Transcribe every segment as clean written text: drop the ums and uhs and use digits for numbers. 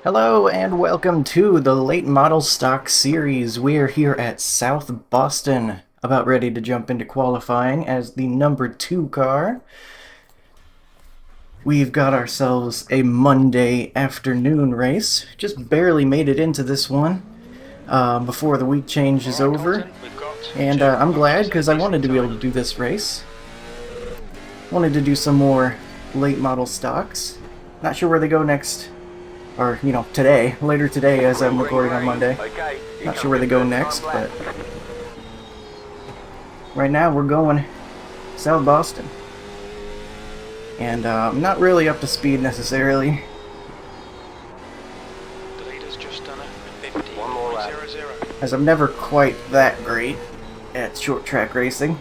Hello and welcome to the late model stock series. We are here at South Boston, about ready to jump into qualifying as the number 2 car. We've got ourselves a Monday afternoon race. Just barely made it into this one before the week change is over. And I'm glad because I wanted to be able to do this race. Wanted to do some more late model stocks. Not sure where they go next. Or, you know, today, later today as I'm recording on Monday. Not sure where they go next, but right now we're going South Boston. And I'm not really up to speed necessarily. The leader's just done a 50.00. As I'm never quite that great at short track racing.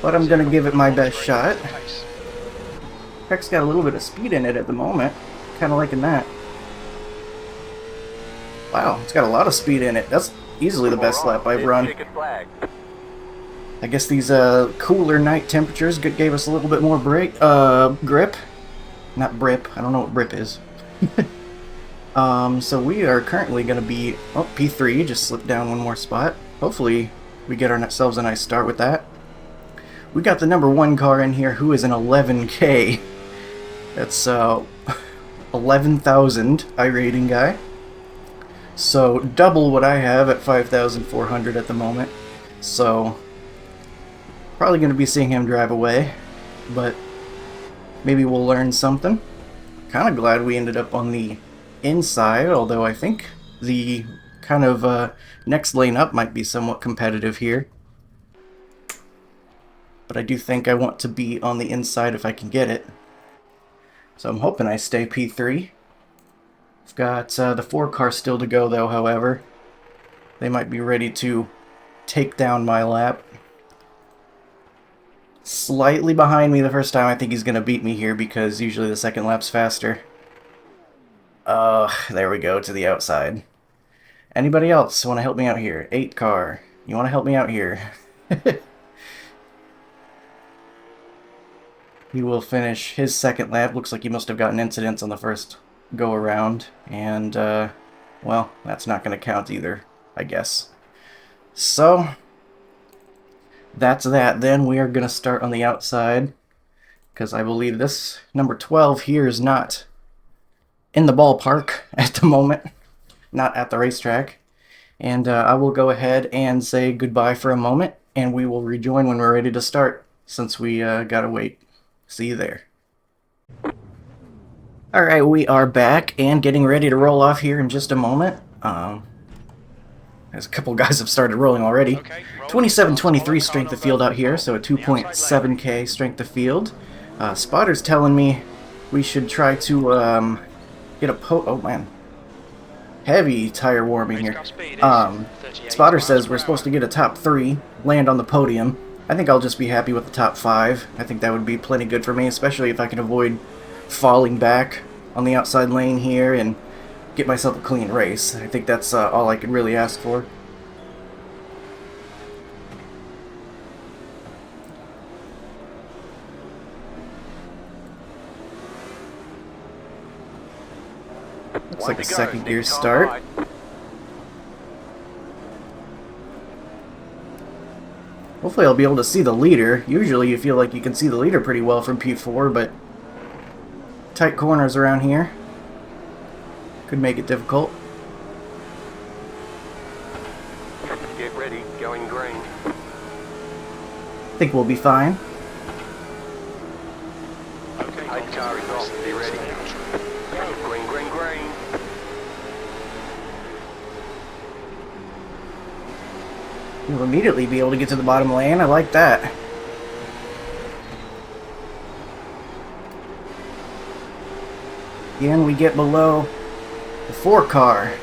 But I'm going to give it my best shot. Track's got a little bit of speed in it at the moment. Kind of liking that. Wow, it's got a lot of speed in it. That's easily the best lap I've run. I guess these cooler night temperatures gave us a little bit more grip. Not brip. I don't know what brip is. So we are currently going to be... Oh, P3. Just slipped down one more spot. Hopefully we get ourselves a nice start with that. We got the number 1 car in here who is an 11K. That's 11,000 iRating guy. So double what I have at 5,400 at the moment. So probably going to be seeing him drive away, but maybe we'll learn something. Kind of glad we ended up on the inside, although I think the kind of next lane up might be somewhat competitive here. But I do think I want to be on the inside if I can get it. So I'm hoping I stay P3. I've got the 4 car still to go though, however. They might be ready to take down my lap. Slightly behind me the first time. I think he's going to beat me here because usually the second lap's faster. There we go, to the outside. Anybody else want to help me out here? 8 car. You want to help me out here? He will finish his second lap. Looks like he must have gotten incidents on the first go around. And, well, that's not going to count either, I guess. So, that's that then. We are going to start on the outside. Because I believe this number 12 here is not in the ballpark at the moment. Not at the racetrack. And I will go ahead and say goodbye for a moment. And we will rejoin when we're ready to start. Since we gotta wait. See you there. Alright, we are back and getting ready to roll off here in just a moment. There's a couple guys have started rolling already. 27-23 strength of field out here, so a 2.7k strength of field. Spotter's telling me we should try to get a oh man. Heavy tire warming here. Spotter says we're supposed to get a top 3, land on the podium. I think I'll just be happy with the top 5. I think that would be plenty good for me, especially if I can avoid falling back on the outside lane here and get myself a clean race. I think that's all I could really ask for. Looks like a second gear start. Hopefully I'll be able to see the leader. Usually you feel like you can see the leader pretty well from P4, but tight corners around here could make it difficult. Get ready, going green. I think we'll be fine. Okay, Car is off, be ready. Green, green, green. You'll immediately be able to get to the bottom lane. I like that. Again, we get below the 4 car.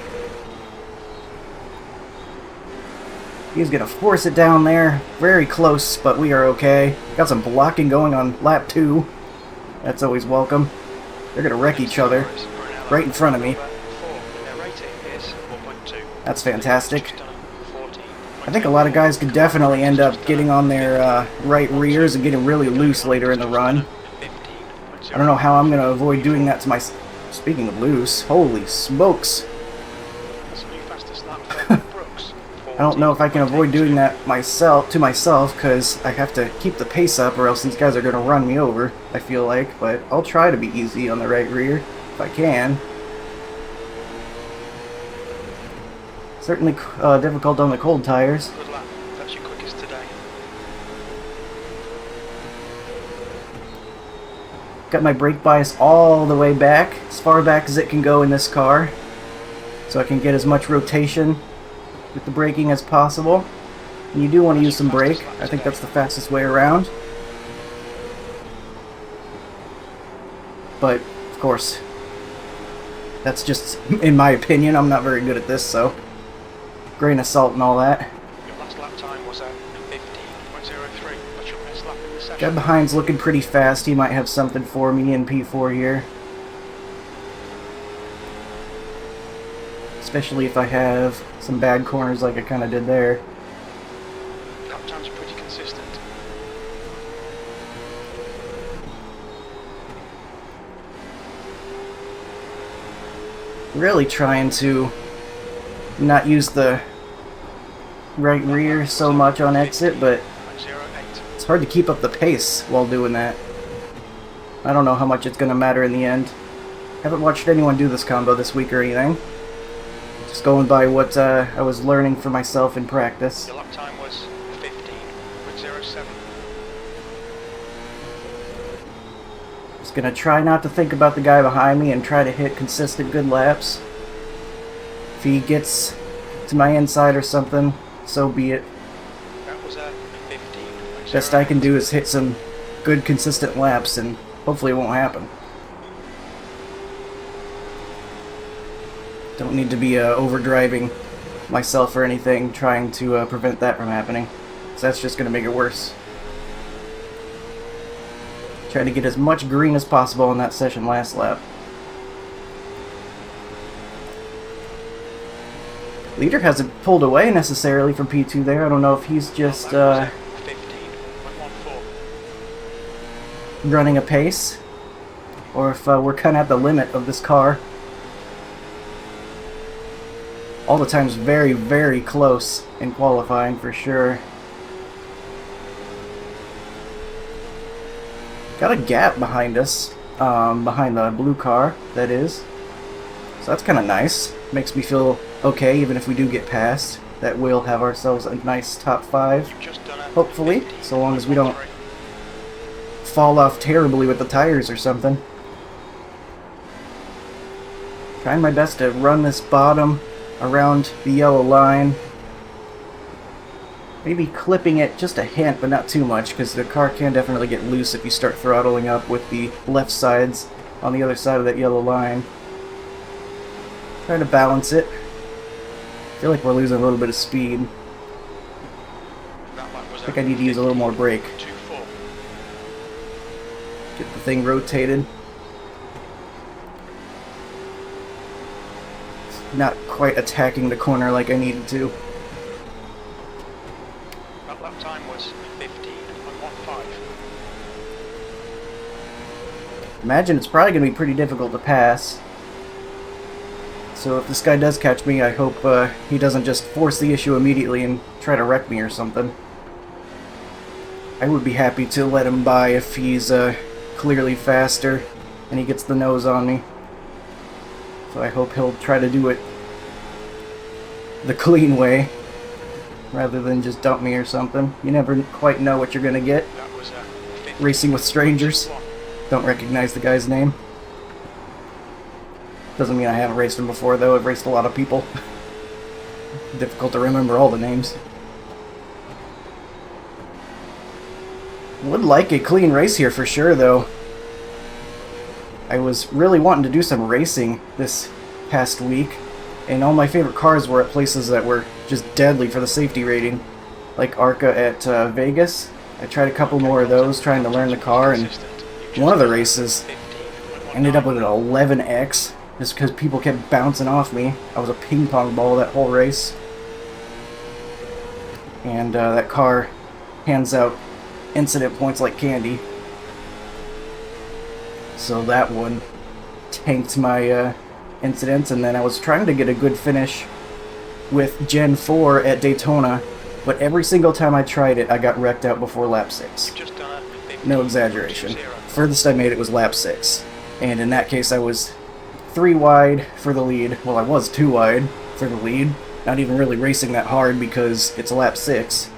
He's going to force it down there. Very close, but we are okay. Got some blocking going on lap 2. That's always welcome. They're going to wreck each other right in front of me. That's fantastic. I think a lot of guys could definitely end up getting on their right rears and getting really loose later in the run. I don't know how I'm going to avoid doing that to my... Speaking of loose, holy smokes. That's a new fastest lap for Brooks. I don't know if I can avoid doing that to myself, because I have to keep the pace up or else these guys are going to run me over, I feel like. But I'll try to be easy on the right rear, if I can. Certainly difficult on the cold tires. Good lap. That's your quickest today. Got my brake bias all the way back, as far back as it can go in this car, so I can get as much rotation with the braking as possible. And you do want to use some brake. I think that's the fastest way around. But, of course, that's just in my opinion. I'm not very good at this, so grain of salt and all that. Your last lap time was at 15.03. That's your best lap in the session. Guy behind's looking pretty fast. He might have something for me in P4 here. Especially if I have some bad corners like I kind of did there. Lap time's pretty consistent. Really trying to not use the right rear so much on exit, but 0.08. it's hard to keep up the pace while doing that. I don't know how much it's going to matter in the end. Haven't watched anyone do this combo this week or anything. Just going by what I was learning for myself in practice. Your lap time was 15.07. Just going to try not to think about the guy behind me and try to hit consistent good laps. If he gets to my inside or something, so be it. That was at 15.08. Best I can do is hit some good consistent laps, and hopefully it won't happen. Don't need to be overdriving myself or anything, trying to prevent that from happening. So that's just going to make it worse. Try to get as much green as possible in that session last lap. Leader hasn't pulled away necessarily from P2 there. I don't know if he's just That was at 15.14. running a pace, or if we're kind of at the limit of this car. All the times very, very close in qualifying for sure. Got a gap behind us, behind the blue car, that is. So that's kind of nice. Makes me feel okay, even if we do get past. That we'll have ourselves a nice top 5, You've just done a hopefully, so long as we don't 15.13. fall off terribly with the tires or something. Trying my best to run this bottom around the yellow line. Maybe clipping it just a hint, but not too much, because the car can definitely get loose if you start throttling up with the left sides on the other side of that yellow line. Trying to balance it. I feel like we're losing a little bit of speed. That lap was I think I need to use a little more brake. 15.24. Get the thing rotated. Not quite attacking the corner like I needed to. That lap time was 15.15. Imagine it's probably going to be pretty difficult to pass. So if this guy does catch me, I hope he doesn't just force the issue immediately and try to wreck me or something. I would be happy to let him by if he's clearly faster and he gets the nose on me. So I hope he'll try to do it the clean way, rather than just dump me or something. You never quite know what you're going to get. That was at 15.21. Racing with strangers. Don't recognize the guy's name. Doesn't mean I haven't raced him before, though. I've raced a lot of people. Difficult to remember all the names. Would like a clean race here for sure, though. I was really wanting to do some racing this past week, and all my favorite cars were at places that were just deadly for the safety rating, like ARCA at Vegas. I tried a couple more of those, trying to learn the car, and one of the races ended up with an 11X, just because people kept bouncing off me. I was a ping pong ball that whole race. And that car hands out incident points like candy. so that one tanked my incidents, and then I was trying to get a good finish with Gen 4 at Daytona, but every single time I tried it, I got wrecked out before lap 6. Just done a No exaggeration. 15.20. Furthest I made it was lap 6, and in that case I was 3 wide for the lead. Well, I was 2 wide for the lead, not even really racing that hard because it's lap 6,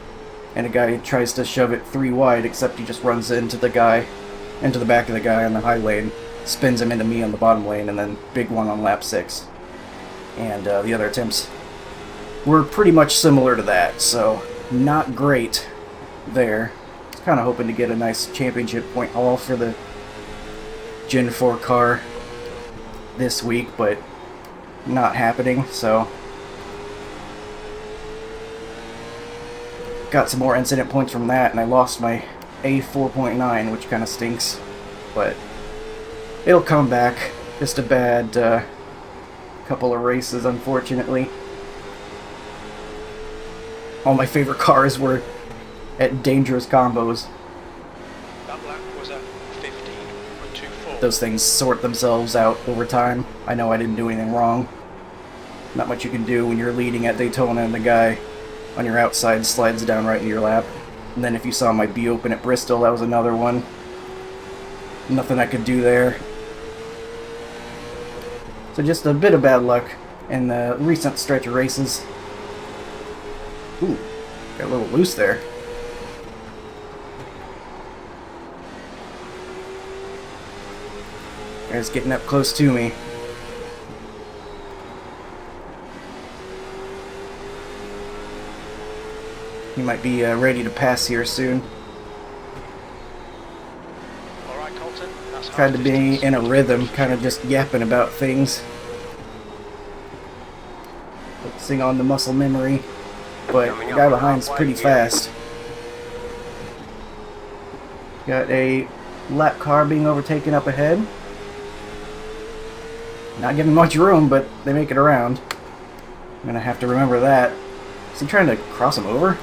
and a guy tries to shove it 3 wide, except he just runs into the back of the guy on the high lane, spins him into me on the bottom lane, and then big one on lap 6. And the other attempts were pretty much similar to that, so not great there. I was kind of hoping to get a nice championship point haul for the Gen 4 car this week, but not happening, so got some more incident points from that, and I lost my A4.9, which kind of stinks, but it'll come back. Just a bad couple of races, unfortunately. All my favorite cars were at dangerous combos. That lap was at 15.24. Those things sort themselves out over time. I know I didn't do anything wrong. Not much you can do when you're leading at Daytona and the guy on your outside slides down right in your lap. And then if you saw my B open at Bristol, that was another one. Nothing I could do there. So just a bit of bad luck in the recent stretch of races. Ooh, got a little loose there. Guy's getting up close to me. He might be ready to pass here soon. Alright, Colton, that's Tried to half be distance. in a rhythm, kind of just yapping about things. Focusing on the muscle memory. But the guy behind's pretty fast. Got a lap car being overtaken up ahead. Not giving much room, but they make it around. I'm gonna have to remember that. Is he trying to cross him over?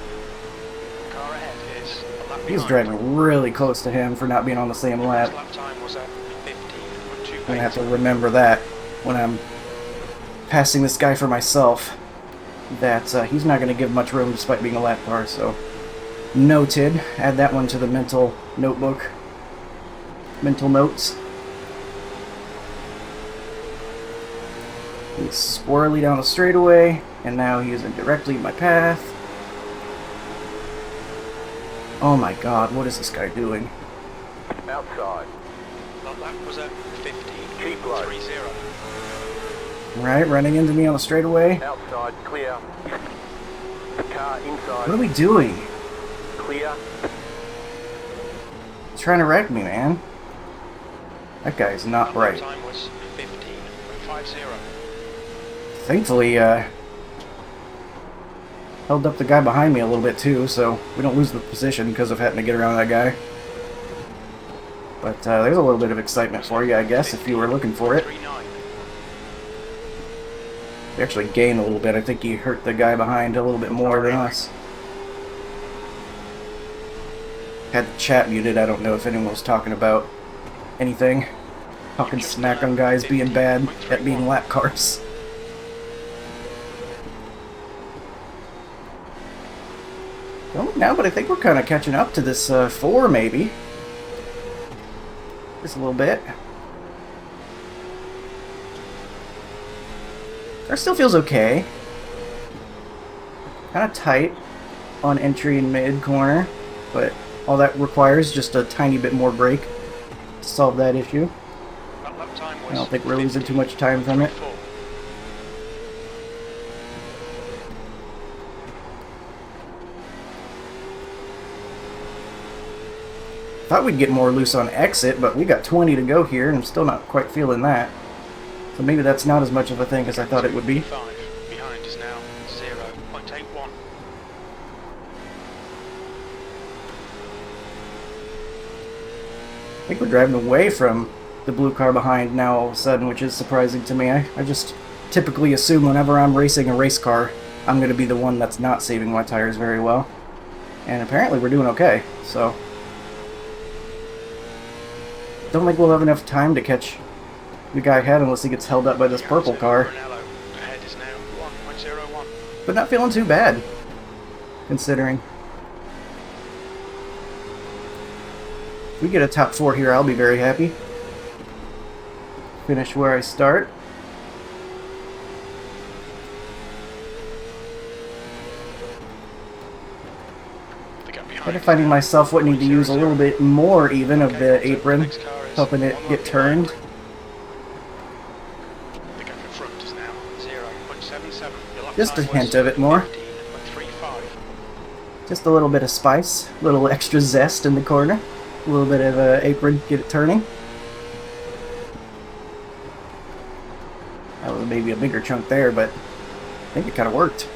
Car ahead is a lap He was behind. driving really close to him for not being on the same lap. His lap time was at 15.28. I'm gonna have to remember that when I'm passing this guy for myself. That he's not gonna give much room despite being a lap car, so noted. Add that one to the mental notebook. Mental notes. He's squirrely down the straightaway, and now he is directly in my path. Oh my god, what is this guy doing? Outside. That lap was at Keep low. 15.30. Right, running into me on the straightaway. Outside, clear. Car inside, What are we doing? clear. He's trying to wreck me, man. That guy's not That lap right. time was 15.50. Thankfully, held up the guy behind me a little bit too, so we don't lose the position because of having to get around that guy. But there's a little bit of excitement for you, I guess, if you were looking for it. 39. We actually gained a little bit. I think he hurt the guy behind a little bit more than us. Had the chat muted. I don't know if anyone was talking about anything. Talking smack on guys being bad at being lap cars. Don't look now, but I think we're kind of catching up to this 4, maybe. Just a little bit. Car still feels okay. Kind of tight on entry and mid corner, but all that requires just a tiny bit more brake to solve that issue. That lap time was I don't think we're losing too much time from it. 15.24. Thought we'd get more loose on exit, but we got 20 to go here, and I'm still not quite feeling that. So maybe that's not as much of a thing as I thought it would be. 5. Behind is now 0.81. I think we're driving away from the blue car behind now all of a sudden, which is surprising to me. I just typically assume whenever I'm racing a race car, I'm going to be the one that's not saving my tires very well. And apparently we're doing okay, so... don't think we'll have enough time to catch the guy ahead unless he gets held up by this purple car. Brunello ahead is now 1.01. But not feeling too bad, considering. If we get a top 4 here, I'll be very happy. Finish where I start. Kind of finding myself wanting to use a little bit more even of the apron, helping it get turned. The gap in front is now 0.77. Your lap Just a time hint was of it more. 15.35. Just a little bit of spice, a little extra zest in the corner, a little bit of apron, get it turning. That was maybe a bigger chunk there, but I think it kind of worked.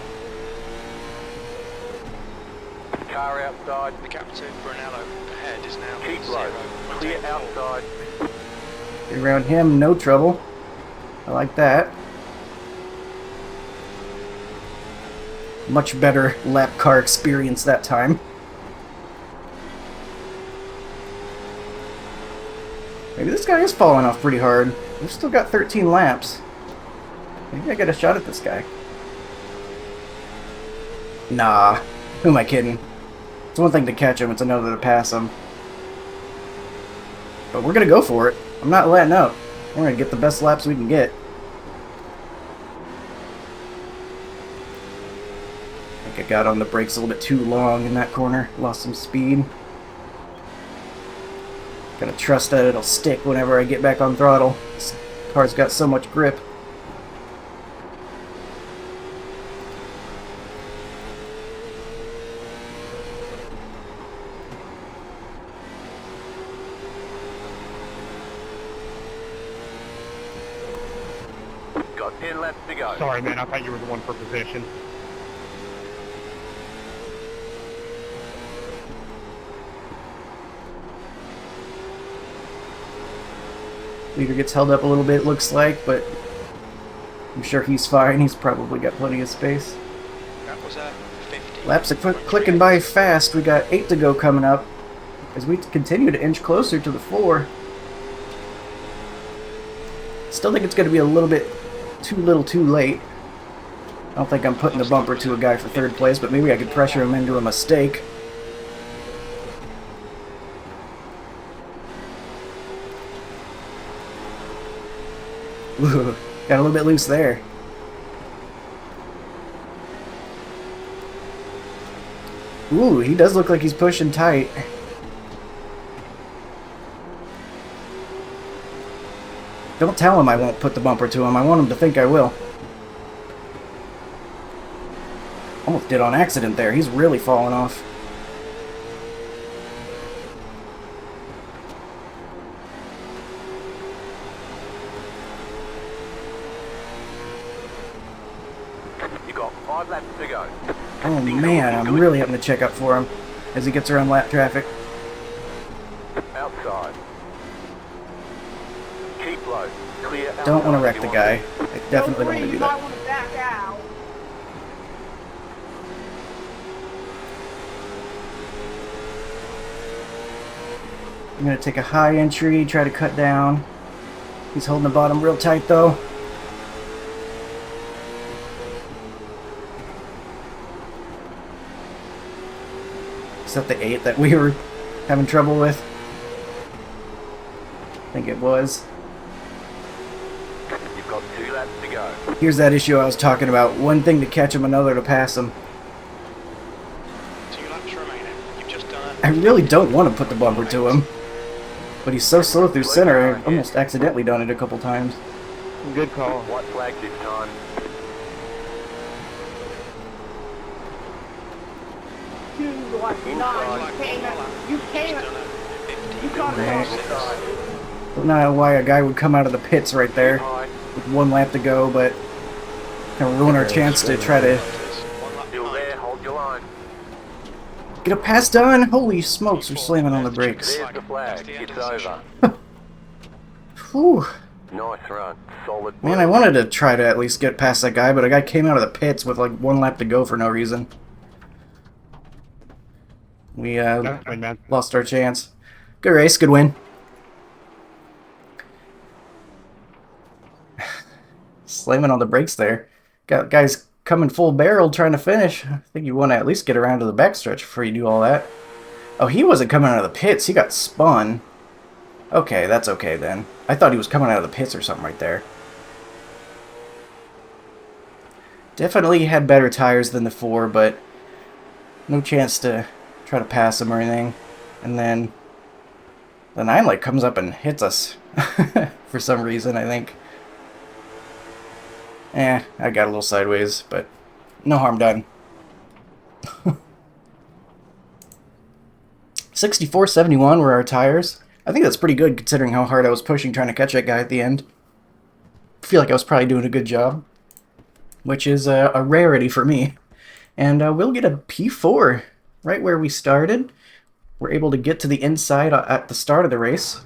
Car outside. The gap to Brunello ahead is now Keep low. Clear 0.84. outside. Get around him, no trouble. I like that. Much better lap car experience that time. Maybe this guy is falling off pretty hard. We've still got 13 laps. Maybe I get a shot at this guy. Nah. Who am I kidding? It's one thing to catch him, it's another to pass him. But we're gonna go for it. I'm not letting up. We're gonna get the best laps we can get. I think I got on the brakes a little bit too long in that corner. Lost some speed. Gotta trust that it'll stick whenever I get back on throttle. This car's got so much grip. Got 10 laps to go. Sorry, man. I thought you were the one for position. Leader gets held up a little bit, looks like, but I'm sure he's fine. He's probably got plenty of space. That was 50. Laps are clicking by fast. We got 8 to go coming up as we continue to inch closer to the 4. Still think it's going to be a little bit too little too late. I don't think I'm putting the bumper to a guy for 3rd place, but maybe I could pressure him into a mistake. Ooh, got a little bit loose there. Ooh, he does look like he's pushing tight. Don't tell him I won't put the bumper to him. I want him to think I will. Almost did on accident there. He's really falling off. You got 5 laps to go. Oh man, I'm really having to check up for him as he gets around lap traffic. Outside. Keep low. Clear outside. Don't want to wreck the guy. I definitely don't want to do that. want to back out. I'm going to take a high entry, try to cut down. He's holding the bottom real tight though. Is that the 8 that we were having trouble with? I think it was. You've got 2 laps to go. Here's that issue I was talking about. One thing to catch him, another to pass him. 2 laps remaining. You've just done I really don't want to put the bumper to him. But he's so slow through center, I've almost accidentally done it a couple times. Good call. White flag this time. You like you came. You got Right. Don't know why a guy would come out of the pits right there High. with 1 lap to go, but kind of ruin our chance to try to Still there. Hold your line. get a pass done. Holy smokes, we're slamming on the brakes. There's the flag. It's over. Whew. Nice run. Solid. Man, I wanted to try to at least get past that guy, but a guy came out of the pits with like 1 lap to go for no reason. We Fine, man. lost our chance. Good race, good win. Slamming on the brakes there. Got guys coming full barrel trying to finish. I think you want to at least get around to the backstretch before you do all that. Oh, he wasn't coming out of the pits. He got spun. Okay, that's okay then. I thought he was coming out of the pits or something right there. Definitely had better tires than the 4, but no chance to try to pass him or anything. And then the 9 like comes up and hits us for some reason, I think. I got a little sideways, but no harm done. 64.71 were our tires. I think that's pretty good considering how hard I was pushing trying to catch that guy at the end. I feel like I was probably doing a good job, which is a rarity for me. And we'll get a P4 right where we started. We're able to get to the inside at the start of the race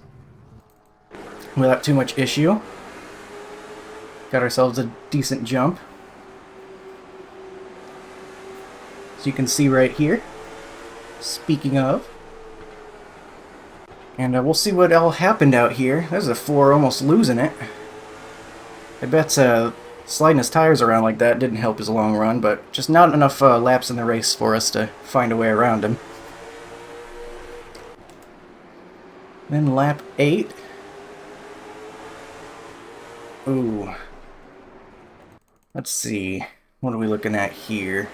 without too much issue. Got ourselves a decent jump. So you can see right here. Speaking of. And we'll see what all happened out here. There's a 4 almost losing it. I bet sliding his tires around like that didn't help his long run, but just not enough laps in the race for us to find a way around him. Then lap 8. Ooh. Let's see. What are we looking at here?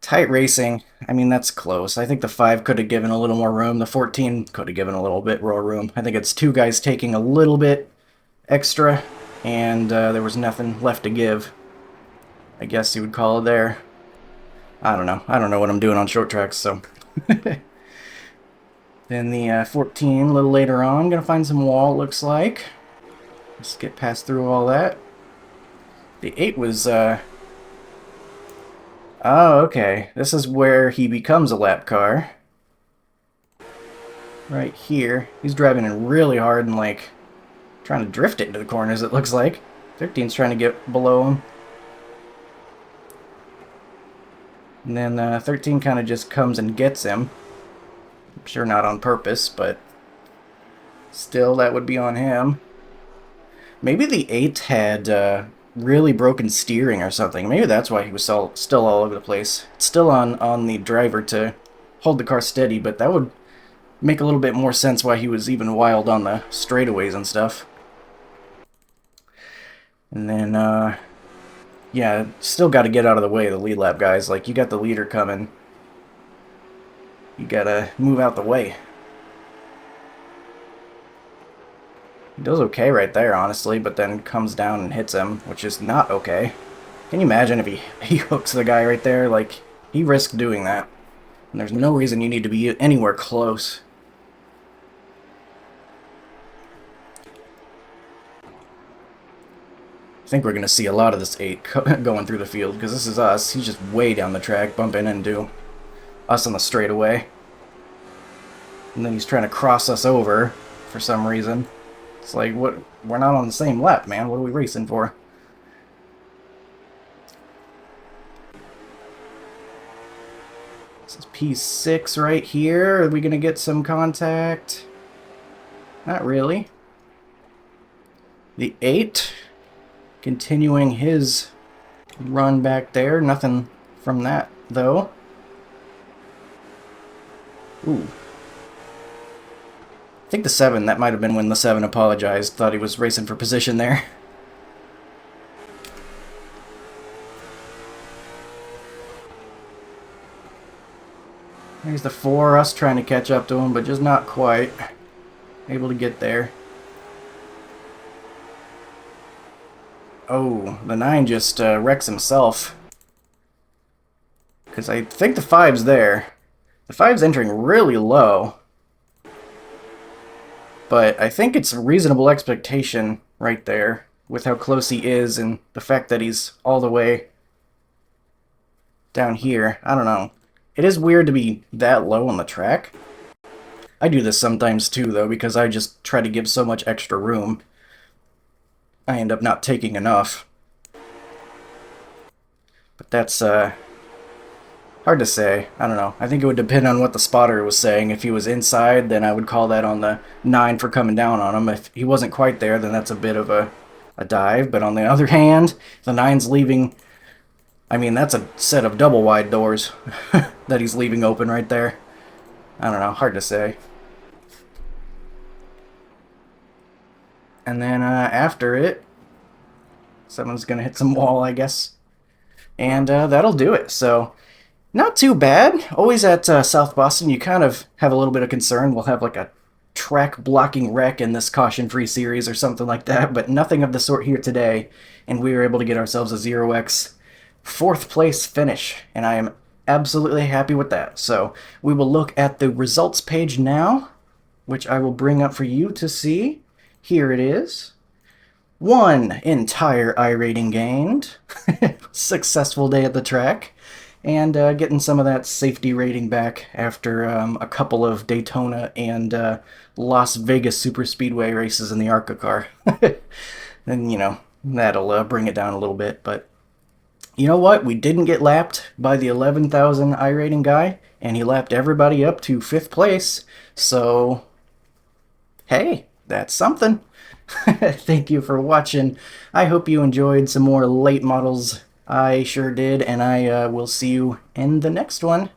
Tight racing. I mean, that's close. I think the 5 could have given a little more room. The 14 could have given a little bit more room. I think it's 2 guys taking a little bit extra, and there was nothing left to give. I guess you would call it there. I don't know. I don't know what I'm doing on short tracks, so... Then the 14, a little later on, gonna find some wall, looks like. Let's get past through all that. The 8 was, Oh, okay. This is where he becomes a lap car. Right here. He's driving in really hard and, like, trying to drift it into the corners, it looks like. 13's trying to get below him. And then 13 kind of just comes and gets him. I'm sure not on purpose, but still, that would be on him. Maybe the 8 had really broken steering or something. Maybe that's why he was still all over the place. It's still on the driver to hold the car steady, but that would make a little bit more sense why he was even wild on the straightaways and stuff. And then, yeah, still got to get out of the way of the lead lap guys. Like, you got the leader coming. You gotta move out the way. He does okay right there, honestly, but then comes down and hits him, which is not okay. Can you imagine if he hooks the guy right there? Like, he risked doing that. And there's no reason you need to be anywhere close. I think we're going to see a lot of this 8 going through the field, because this is us. He's just way down the track, bumping into us on the straightaway. And then he's trying to cross us over for some reason. It's like, what? We're not on the same lap, man. What are we racing for? This is P6 right here. Are we going to get some contact? Not really. The 8 continuing his run back there. Nothing from that, though. Ooh. I think the 7, that might have been when the 7 apologized. Thought he was racing for position there. There's the 4, us trying to catch up to him, but just not quite able to get there. Oh, the 9 just wrecks himself. Because I think the 5's there. The 5's entering really low. But I think it's a reasonable expectation right there with how close he is and the fact that he's all the way down here. I don't know. It is weird to be that low on the track. I do this sometimes too, though, because I just try to give so much extra room. I end up not taking enough. But that's hard to say. I don't know. I think it would depend on what the spotter was saying. If he was inside, then I would call that on the 9 for coming down on him. If he wasn't quite there, then that's a bit of a a dive, but on the other hand, the 9's leaving... I mean, that's a set of double wide doors that he's leaving open right there. I don't know, hard to say. And then after it, someone's going to hit some wall, I guess. And that'll do it. So, not too bad. Always at South Boston, you kind of have a little bit of concern. We'll have like a track blocking wreck in this caution-free series or something like that, but nothing of the sort here today. And we were able to get ourselves a 0x 4th place finish. And I am absolutely happy with that. So, we will look at the results page now, which I will bring up for you to see. Here it is. 1 entire iRating gained. Successful day at the track. And getting some of that safety rating back after a couple of Daytona and Las Vegas Superspeedway races in the ARCA car. And, you know, that'll bring it down a little bit. But you know what? We didn't get lapped by the 11,000 iRating guy, and he lapped everybody up to 5th place. So, hey, that's something. Thank you for watching. I hope you enjoyed some more late models. I sure did, and I will see you in the next one.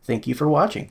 Thank you for watching.